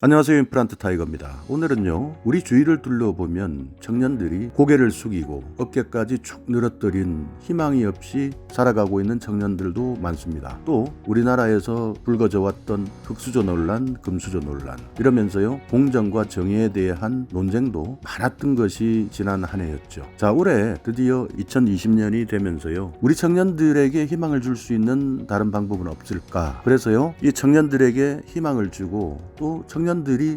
안녕하세요. 임플란트 타이거입니다. 오늘은요, 우리 주위를 둘러보면 청년들이 고개를 숙이고 어깨까지 축 늘어뜨린 희망이 없이 살아가고 있는 청년들도 많습니다. 또 우리나라에서 불거져 왔던 흑수저 논란, 금수저 논란 이러면서요, 공정과 정의에 대한 논쟁도 많았던 것이 지난 한 해였죠. 자, 올해 드디어 2020년이 되면서요, 우리 청년들에게 희망을 줄 수 있는 다른 방법은 없을까? 그래서요, 이 청년들에게 희망을 주고 또 청년들이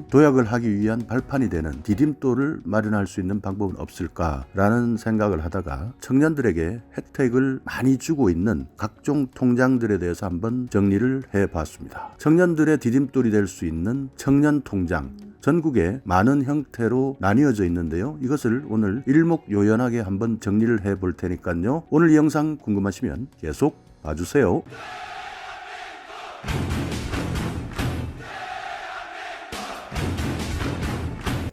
도약을 하기 위한 발판이 되는 디딤돌을 마련할 수 있는 방법은 없을까라는 생각을 하다가 청년들에게 혜택을 많이 주고 있는 각종 통장들에 대해서 한번 정리를 해봤습니다. 청년들의 디딤돌이 될 수 있는 청년 통장, 전국에 많은 형태로 나뉘어져 있는데요. 이것을 오늘 일목요연하게 한번 정리를 해볼 테니까요. 오늘 이 영상 궁금하시면 계속 봐주세요.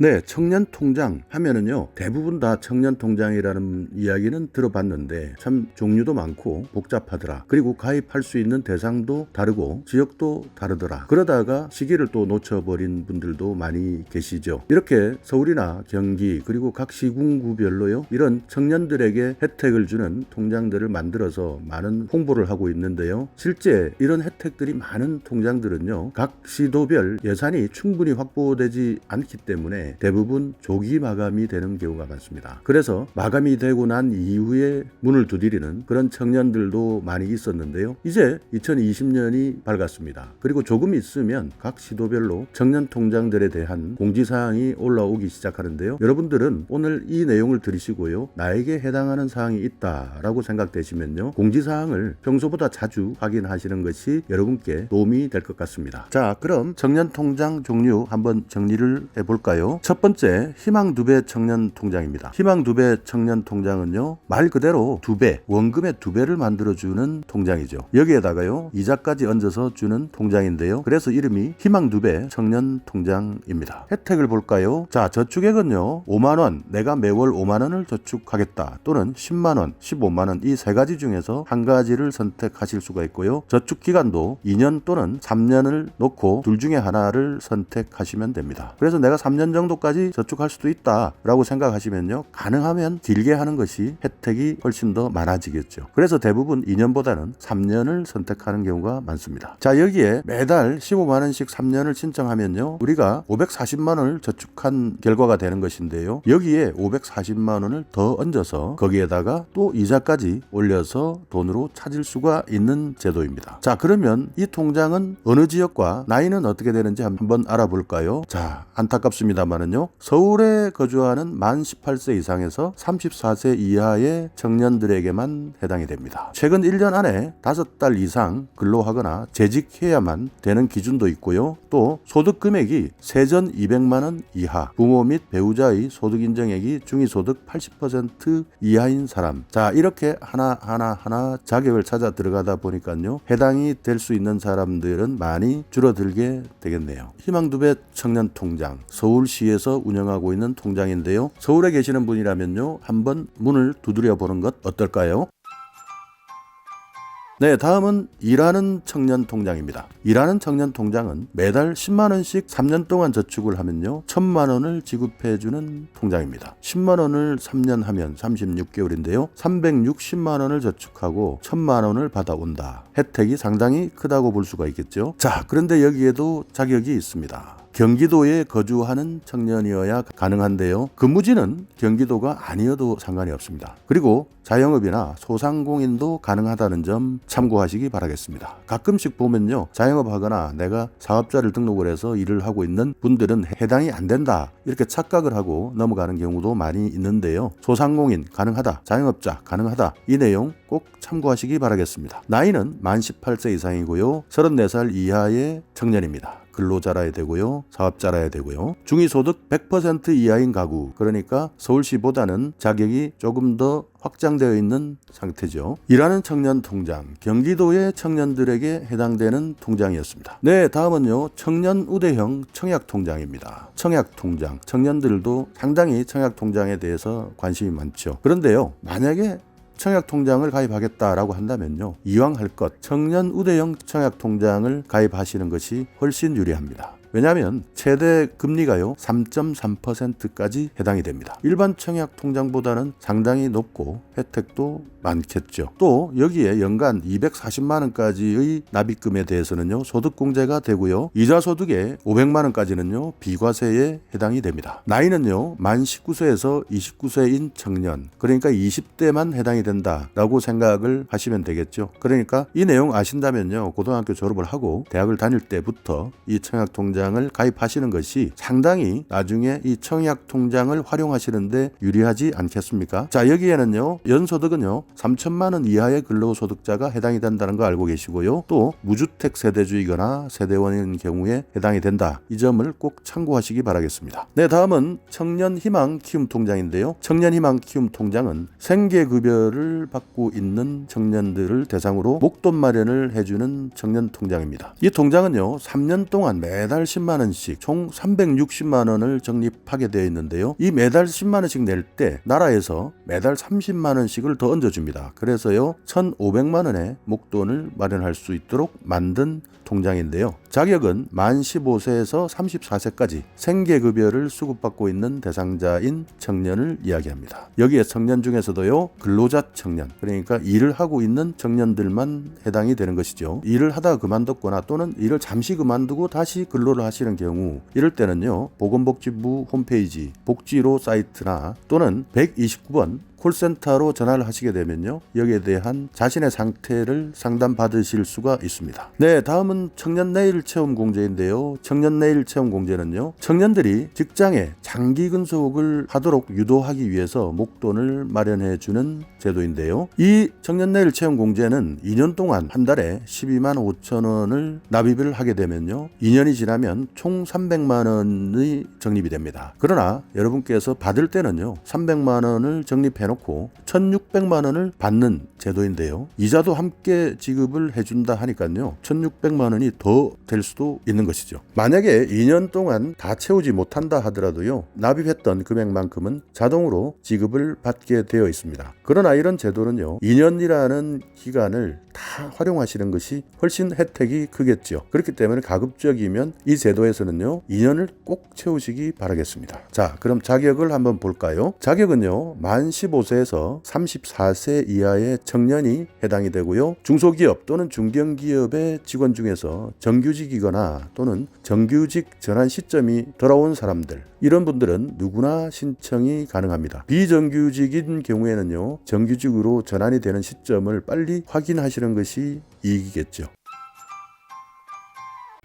네, 청년 통장 하면은요, 대부분 다 청년 통장이라는 이야기는 들어봤는데 참 종류도 많고 복잡하더라. 그리고 가입할 수 있는 대상도 다르고 지역도 다르더라. 그러다가 시기를 또 놓쳐버린 분들도 많이 계시죠. 이렇게 서울이나 경기 그리고 각 시군구별로요, 이런 청년들에게 혜택을 주는 통장들을 만들어서 많은 홍보를 하고 있는데요. 실제 이런 혜택들이 많은 통장들은요, 각 시도별 예산이 충분히 확보되지 않기 때문에 대부분 조기 마감이 되는 경우가 많습니다. 그래서 마감이 되고 난 이후에 문을 두드리는 그런 청년들도 많이 있었는데요. 이제 2020년이 밝았습니다. 그리고 조금 있으면 각 시도별로 청년 통장들에 대한 공지사항이 올라오기 시작하는데요. 여러분들은 오늘 이 내용을 들으시고요, 나에게 해당하는 사항이 있다라고 생각되시면요, 공지사항을 평소보다 자주 확인하시는 것이 여러분께 도움이 될 것 같습니다. 자, 그럼 청년 통장 종류 한번 정리를 해볼까요? 첫 번째, 희망 2배 청년 통장입니다. 희망 2배 청년 통장은요, 말 그대로 2배, 원금의 2배를 만들어주는 통장이죠. 여기에다가요, 이자까지 얹어서 주는 통장인데요. 그래서 이름이 희망 2배 청년 통장입니다. 혜택을 볼까요? 자, 저축액은요, 5만원, 내가 매월 5만원을 저축하겠다, 또는 10만원, 15만원, 이 세 가지 중에서 한 가지를 선택하실 수가 있고요. 저축 기간도 2년 또는 3년을 놓고 둘 중에 하나를 선택하시면 됩니다. 그래서 내가 3년 정도까지 저축할 수도 있다라고 생각하시면요, 가능하면 길게 하는 것이 혜택이 훨씬 더 많아지겠죠. 그래서 대부분 2년보다는 3년을 선택하는 경우가 많습니다. 자, 여기에 매달 15만원씩 3년을 신청하면요, 우리가 540만원을 저축한 결과가 되는 것인데요, 여기에 540만원을 더 얹어서 거기에다가 또 이자까지 올려서 돈으로 찾을 수가 있는 제도입니다. 자, 그러면 이 통장은 어느 지역과 나이는 어떻게 되는지 한번 알아볼까요? 자, 안타깝습니다만은요, 서울에 거주하는 만 18세 이상에서 34세 이하의 청년들에게만 해당이 됩니다. 최근 1년 안에 5달 이상 근로하거나 재직해야만 되는 기준도 있고요. 또 소득 금액이 세전 200만원 이하, 부모 및 배우자의 소득 인정액이 중위소득 80% 이하인 사람. 자, 이렇게 하나 자격을 찾아 들어가다 보니까요, 해당이 될 수 있는 사람들은 많이 줄어들게 되겠네요. 희망 2배 청년 통장, 서울시에서 운영하고 있는 통장인데요. 서울에 계시는 분이라면요, 한번 문을 두드려 보는 것 어떨까요? 네, 다음은 일하는 청년 통장입니다. 일하는 청년 통장은 매달 10만원씩 3년 동안 저축을 하면요, 1000만원을 지급해주는 통장입니다. 10만원을 3년 하면 36개월인데요, 360만원을 저축하고 1000만원을 받아온다. 혜택이 상당히 크다고 볼 수가 있겠죠. 자, 그런데 여기에도 자격이 있습니다. 경기도에 거주하는 청년이어야 가능한데요, 근무지는 경기도가 아니어도 상관이 없습니다. 그리고 자영업이나 소상공인도 가능하다는 점 참고하시기 바라겠습니다. 가끔씩 보면요, 자영업 하거나 내가 사업자를 등록을 해서 일을 하고 있는 분들은 해당이 안 된다, 이렇게 착각을 하고 넘어가는 경우도 많이 있는데요, 소상공인 가능하다, 자영업자 가능하다, 이 내용 꼭 참고하시기 바라겠습니다. 나이는 만 18세 이상이고요, 34살 이하의 청년입니다. 근로자라야 되고요, 사업자라야 되고요, 중위소득 100% 이하인 가구, 그러니까 서울시보다는 자격이 조금 더 확장되어 있는 상태죠. 일하는 청년 통장, 경기도의 청년들에게 해당되는 통장이었습니다. 네, 다음은요, 청년 우대형 청약 통장입니다. 청약 통장, 청년들도 상당히 청약 통장에 대해서 관심이 많죠. 그런데요, 만약에 청약통장을 가입하겠다라고 한다면요, 이왕 할 것 청년 우대형 청약통장을 가입하시는 것이 훨씬 유리합니다. 왜냐하면 최대 금리가요 3.3%까지 해당이 됩니다. 일반 청약 통장보다는 상당히 높고 혜택도 많겠죠. 또 여기에 연간 240만 원까지의 납입금에 대해서는요 소득공제가 되고요. 이자 소득에 500만 원까지는요 비과세에 해당이 됩니다. 나이는요 만 19세에서 29세인 청년, 그러니까 20대만 해당이 된다라고 생각을 하시면 되겠죠. 그러니까 이 내용 아신다면요 고등학교 졸업을 하고 대학을 다닐 때부터 이 청약통장을 가입하시는 것이 상당히 나중에 이 청약통장을 활용하시는데 유리하지 않겠습니까? 자, 여기에는요 연소득은요 3천만 원 이하의 근로소득자가 해당이 된다는 거 알고 계시고요. 또 무주택 세대주이거나 세대원인 경우에 해당이 된다. 이 점을 꼭 참고하시기 바라겠습니다. 네, 다음은 청년희망키움통장인데요. 청년희망키움통장은 생계급여를 받고 있는 청년들을 대상으로 목돈 마련을 해주는 청년통장입니다. 이 통장은요 3년 동안 매달 10만 원씩 총 360만 원을 적립하게 되어 있는데요. 이 매달 10만 원씩 낼 때 나라에서 매달 30만 원씩을 더 얹어줍니다. 그래서요 1,500만 원의 목돈을 마련할 수 있도록 만든 통장인데요. 자격은 만 15세에서 34세까지 생계급여를 수급받고 있는 대상자인 청년을 이야기합니다. 여기에 청년 중에서도요 근로자 청년, 그러니까 일을 하고 있는 청년들만 해당이 되는 것이죠. 일을 하다가 그만뒀거나 또는 일을 잠시 그만두고 다시 근로를 하시는 경우, 이럴 때는요 보건복지부 홈페이지 복지로 사이트나 또는 129번 콜센터로 전화를 하시게 되면요 여기에 대한 자신의 상태를 상담받으실 수가 있습니다. 네, 다음은 청년 내일 체험 공제인데요. 청년 내일 체험 공제는요 청년들이 직장에 장기 근속을 하도록 유도하기 위해서 목돈을 마련해 주는 제도인데요. 이 청년 내일 체험 공제는 2년 동안 한 달에 12만 5천 원을 납입을 하게 되면요 2년이 지나면 총 300만 원의 적립이 됩니다. 그러나 여러분께서 받을 때는요 300만 원을 적립해 놓고 1,600만 원을 받는 제도인데요. 이자도 함께 지급을 해준다 하니까요 1,600만 원이 더 될 수도 있는 것이죠. 만약에 2년 동안 다 채우지 못한다 하더라도요 납입했던 금액만큼은 자동으로 지급을 받게 되어 있습니다. 그러나 이런 제도는요 2년이라는 기간을 다 활용하시는 것이 훨씬 혜택이 크겠죠. 그렇기 때문에 가급적이면 이 제도에서는요 2년을 꼭 채우시기 바라겠습니다. 자, 그럼 자격을 한번 볼까요? 자격은요 만 15세에서 34세 이하의 청년이 해당이 되고요. 중소기업 또는 중견기업의 직원 중에서 정규직이거나 또는 정규직 전환 시점이 돌아온 사람들, 이런 분들은 누구나 신청이 가능합니다. 비정규직인 경우에는요 정규직으로 전환이 되는 시점을 빨리 확인하시는 것이 이익이겠죠.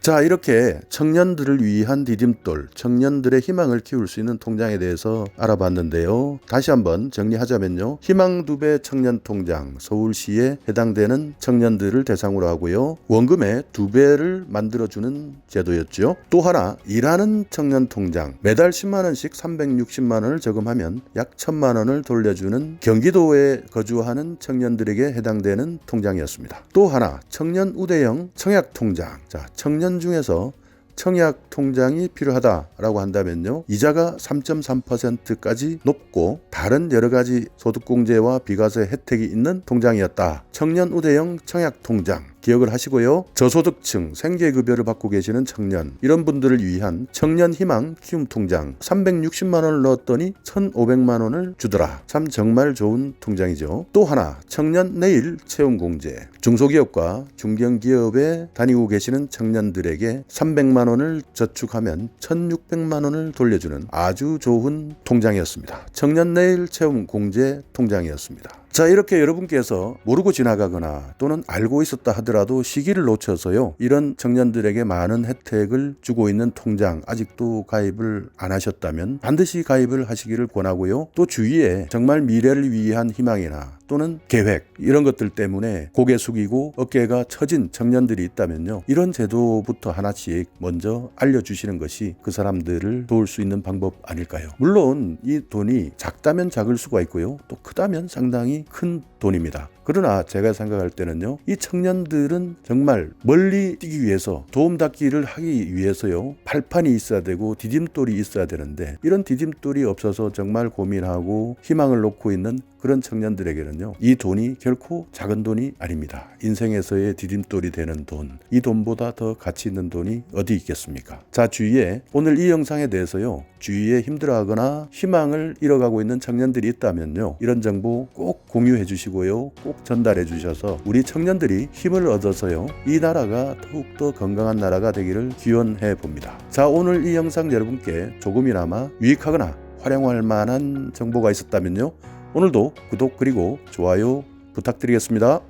자, 이렇게 청년들을 위한 디딤돌, 청년들의 희망을 키울 수 있는 통장에 대해서 알아봤는데요. 다시 한번 정리하자면요. 희망2배 청년통장, 서울시에 해당되는 청년들을 대상으로 하고요. 원금의 2배를 만들어주는 제도였죠. 또 하나, 일하는 청년통장, 매달 10만 원씩 360만 원을 저금하면 약 1,000만 원을 돌려주는 경기도에 거주하는 청년들에게 해당되는 통장이었습니다. 또 하나, 청년 우대형 청약통장. 자, 청년 중에서 청약 통장이 필요하다라고 한다면요 이자가 3.3%까지 높고 다른 여러 가지 소득공제와 비과세 혜택이 있는 통장이었다. 청년 우대형 청약 통장 기억을 하시고요. 저소득층 생계급여를 받고 계시는 청년, 이런 분들을 위한 청년희망 키움통장 360만 원을 넣었더니 1,500만 원을 주더라. 참 정말 좋은 통장이죠. 또 하나, 청년 내일 채용공제, 중소기업과 중견기업에 다니고 계시는 청년들에게 300만 원을 저축하면 1,600만 원을 돌려주는 아주 좋은 통장이었습니다. 청년 내일 채용공제 통장이었습니다. 자, 이렇게 여러분께서 모르고 지나가거나 또는 알고 있었다 하더라도 시기를 놓쳐서요 이런 청년들에게 많은 혜택을 주고 있는 통장 아직도 가입을 안 하셨다면 반드시 가입을 하시기를 권하고요. 또 주위에 정말 미래를 위한 희망이나 또는 계획, 이런 것들 때문에 고개 숙이고 어깨가 처진 청년들이 있다면요 이런 제도부터 하나씩 먼저 알려주시는 것이 그 사람들을 도울 수 있는 방법 아닐까요? 물론 이 돈이 작다면 작을 수가 있고요 또 크다면 상당히 큰 돈입니다. 그러나 제가 생각할 때는요, 이 청년들은 정말 멀리 뛰기 위해서, 도움닫기를 하기 위해서요, 발판이 있어야 되고 디딤돌이 있어야 되는데, 이런 디딤돌이 없어서 정말 고민하고 희망을 놓고 있는 그런 청년들에게는요, 이 돈이 결코 작은 돈이 아닙니다. 인생에서의 디딤돌이 되는 돈, 이 돈보다 더 가치 있는 돈이 어디 있겠습니까? 자, 주위에 오늘 이 영상에 대해서요, 주위에 힘들어하거나 희망을 잃어가고 있는 청년들이 있다면요, 이런 정보 꼭 공유해 주시고요, 꼭 전달해 주셔서 우리 청년들이 힘을 얻어서요, 이 나라가 더욱더 건강한 나라가 되기를 기원해 봅니다. 자, 오늘 이 영상 여러분께 조금이나마 유익하거나 활용할 만한 정보가 있었다면요, 오늘도 구독 그리고 좋아요 부탁드리겠습니다.